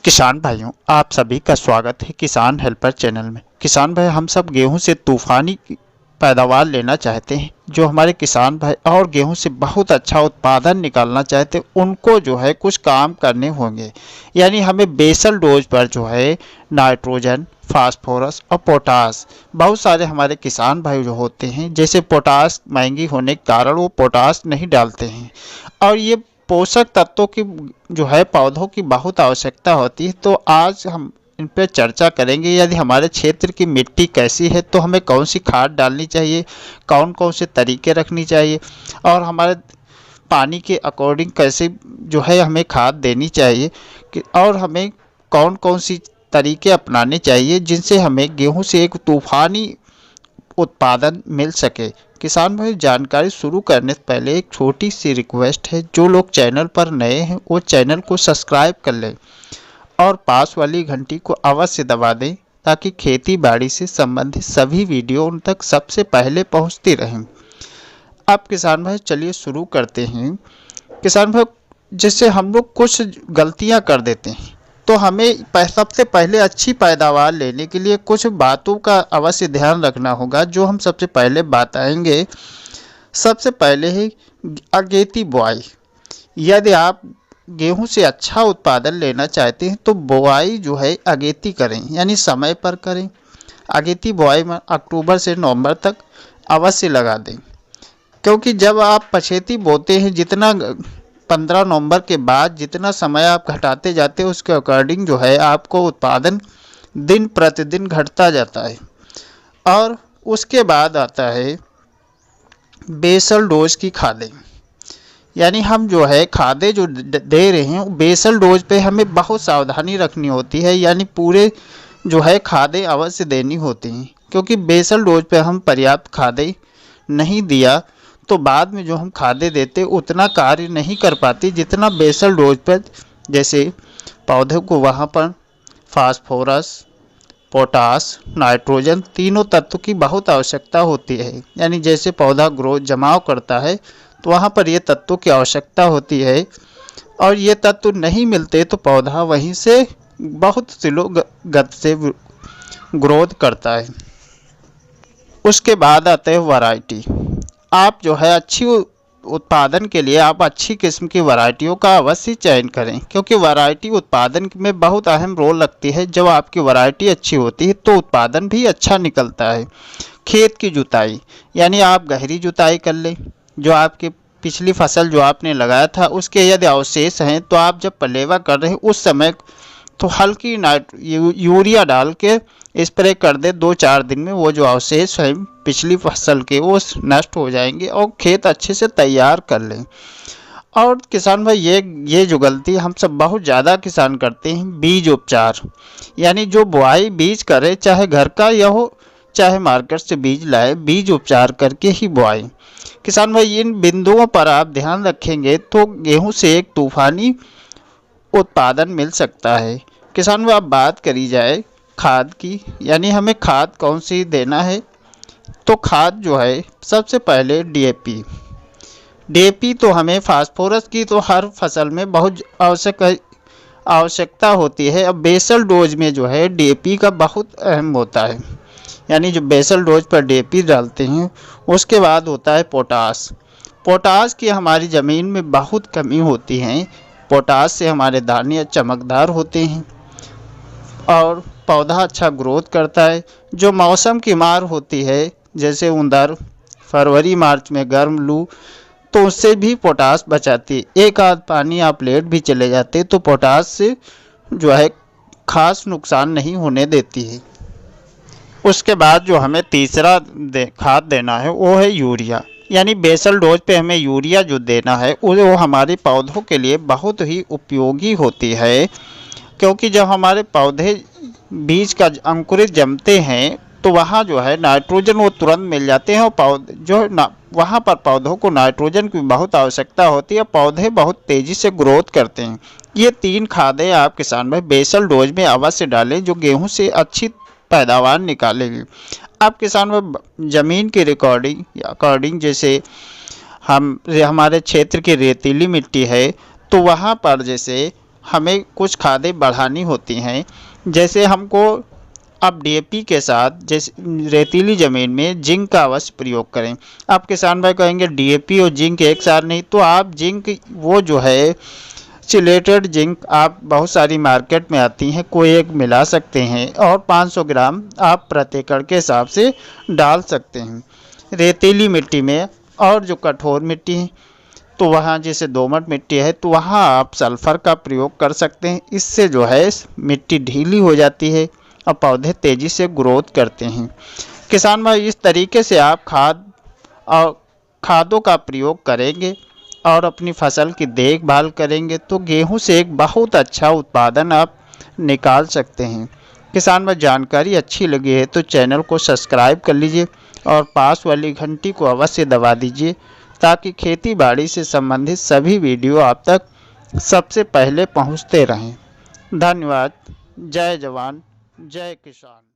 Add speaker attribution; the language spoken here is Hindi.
Speaker 1: किसान भाइयों, आप सभी का स्वागत है किसान हेल्पर चैनल में। किसान भाई, हम सब गेहूं से तूफानी पैदावार लेना चाहते हैं। जो हमारे किसान भाई और गेहूं से बहुत अच्छा उत्पादन निकालना चाहते हैं, उनको जो है कुछ काम करने होंगे। यानी हमें बेसल डोज पर जो है नाइट्रोजन, फास्फोरस और पोटास, बहुत सारे हमारे किसान भाई जो होते हैं, जैसे पोटास महंगी होने के कारण वो पोटास नहीं डालते हैं, और ये पोषक तत्वों की जो है पौधों की बहुत आवश्यकता होती है। तो आज हम इन पर चर्चा करेंगे। यदि हमारे क्षेत्र की मिट्टी कैसी है तो हमें कौन सी खाद डालनी चाहिए, कौन कौन से तरीके रखनी चाहिए, और हमारे पानी के अकॉर्डिंग कैसे जो है हमें खाद देनी चाहिए और हमें कौन कौन सी तरीके अपनाने चाहिए जिनसे हमें गेहूं से एक तूफानी उत्पादन मिल सके। किसान भाई, जानकारी शुरू करने से पहले एक छोटी सी रिक्वेस्ट है, जो लोग चैनल पर नए हैं वो चैनल को सब्सक्राइब कर लें और पास वाली घंटी को अवश्य दबा दें, ताकि खेती बाड़ी से संबंधित सभी वीडियो उन तक सबसे पहले पहुंचती रहें। अब किसान भाई चलिए शुरू करते हैं। किसान भाई, जैसे हम लोग कुछ गलतियां कर देते हैं, तो हमें सबसे पहले अच्छी पैदावार लेने के लिए कुछ बातों का अवश्य ध्यान रखना होगा, जो हम सबसे पहले बताएंगे। सबसे पहले है अगेती बुआई। यदि आप गेहूं से अच्छा उत्पादन लेना चाहते हैं तो बुआई जो है अगेती करें, यानी समय पर करें। अगेती बुआई में अक्टूबर से नवंबर तक अवश्य लगा दें, क्योंकि जब आप पछेती बोते हैं, जितना 15 नवंबर के बाद जितना समय आप घटाते जाते हैं, उसके अकॉर्डिंग जो है आपको उत्पादन दिन प्रतिदिन घटता जाता है। और उसके बाद आता है बेसल डोज की खादें। यानी हम जो है खादें जो दे रहे हैं, बेसल डोज पे हमें बहुत सावधानी रखनी होती है, यानी पूरे जो है खादें अवश्य देनी होती हैं, क्योंकि बेसल डोज पे हम पर्याप्त खादें नहीं दिया तो बाद में जो हम खादें देते उतना कार्य नहीं कर पाती जितना बेसल डोज पर। जैसे पौधे को वहाँ पर फास्फोरस, पोटास, नाइट्रोजन तीनों तत्व की बहुत आवश्यकता होती है। यानी जैसे पौधा ग्रोथ जमाव करता है तो वहाँ पर ये तत्वों की आवश्यकता होती है, और ये तत्व नहीं मिलते तो पौधा वहीं से बहुत स्लो गति से ग्रोथ करता है। उसके बाद आते हैं वैरायटी। आप जो है अच्छी उत्पादन के लिए आप अच्छी किस्म की वैरायटियों का अवश्य चयन करें, क्योंकि वैरायटी उत्पादन में बहुत अहम रोल रखती है। जब आपकी वैरायटी अच्छी होती है तो उत्पादन भी अच्छा निकलता है। खेत की जुताई, यानी आप गहरी जुताई कर लें। जो आपकी पिछली फसल जो आपने लगाया था उसके यदि अवशेष हैं, तो आप जब पलेवा कर रहे हैं उस समय तो हल्की यूरिया डाल के स्प्रे कर दे। 2-4 दिन में वो जो अवशेष हैं पिछली फसल के वो नष्ट हो जाएंगे और खेत अच्छे से तैयार कर लें। और किसान भाई, ये जो गलती हम सब बहुत ज़्यादा किसान करते हैं, बीज उपचार। यानी जो बुआई बीज करे, चाहे घर का या हो चाहे मार्केट से बीज लाए, बीज उपचार करके ही बुआई। किसान भाई, इन बिंदुओं पर आप ध्यान रखेंगे तो गेहूं से एक तूफानी उत्पादन मिल सकता है। किसान भाई, अब बात करी जाए खाद की, यानी हमें खाद कौन सी देना है। तो खाद जो है सबसे पहले डीएपी तो हमें फास्फोरस की तो हर फसल में बहुत आवश्यकता होती है। अब बेसल डोज में जो है डीएपी का बहुत अहम होता है, यानी जो बेसल डोज पर डीएपी डालते हैं। उसके बाद होता है पोटास की हमारी ज़मीन में बहुत कमी होती है। पोटास से हमारे दाने चमकदार होते हैं और पौधा अच्छा ग्रोथ करता है। जो मौसम की मार होती है, जैसे उंदर, फरवरी मार्च में गर्म लू, तो उससे भी पोटास बचाती है। एक आध पानी आप लेट भी चले जाते तो पोटास से जो है खास नुकसान नहीं होने देती है। उसके बाद जो हमें तीसरा खाद देना है वो है यूरिया। यानी बेसल डोज पे हमें यूरिया जो देना है वो हमारे पौधों के लिए बहुत ही उपयोगी होती है, क्योंकि जब हमारे पौधे बीज का अंकुरित जमते हैं तो वहाँ जो है नाइट्रोजन वो तुरंत मिल जाते हैं, और पौधे वहाँ पर पौधों को नाइट्रोजन की बहुत आवश्यकता होती है। पौधे बहुत तेज़ी से ग्रोथ करते हैं। ये 3 खादें आप किसान भाई बेसल डोज में अवश्य डालें, जो गेहूं से अच्छी पैदावार निकालेगी। अब किसान भाई, ज़मीन की अकॉर्डिंग जैसे हमारे क्षेत्र की रेतीली मिट्टी है, तो वहाँ पर जैसे हमें कुछ खादें बढ़ानी होती हैं। जैसे हमको अब डीएपी के साथ जैसे रेतीली ज़मीन में जिंक का अवश्य प्रयोग करें। आप किसान भाई कहेंगे डीएपी और जिंक एक साथ नहीं, तो आप जिंक वो जो है चिलेटेड जिंक आप बहुत सारी मार्केट में आती हैं, कोई एक मिला सकते हैं और 500 ग्राम आप प्रति एकड़ के हिसाब से डाल सकते हैं। रेतीली मिट्टी में और जो कठोर मिट्टी है तो वहाँ जैसे दोमट मिट्टी है तो वहाँ आप सल्फ़र का प्रयोग कर सकते हैं। इससे जो है मिट्टी ढीली हो जाती है और पौधे तेज़ी से ग्रोथ करते हैं। किसान भाई इस तरीके से आप खादों का प्रयोग करेंगे और अपनी फसल की देखभाल करेंगे तो गेहूं से एक बहुत अच्छा उत्पादन आप निकाल सकते हैं। किसान भाई जानकारी अच्छी लगी है तो चैनल को सब्सक्राइब कर लीजिए और पास वाली घंटी को अवश्य दबा दीजिए ताकि खेती बाड़ी से संबंधित सभी वीडियो आप तक सबसे पहले पहुंचते रहें। धन्यवाद। जय जवान जय किसान।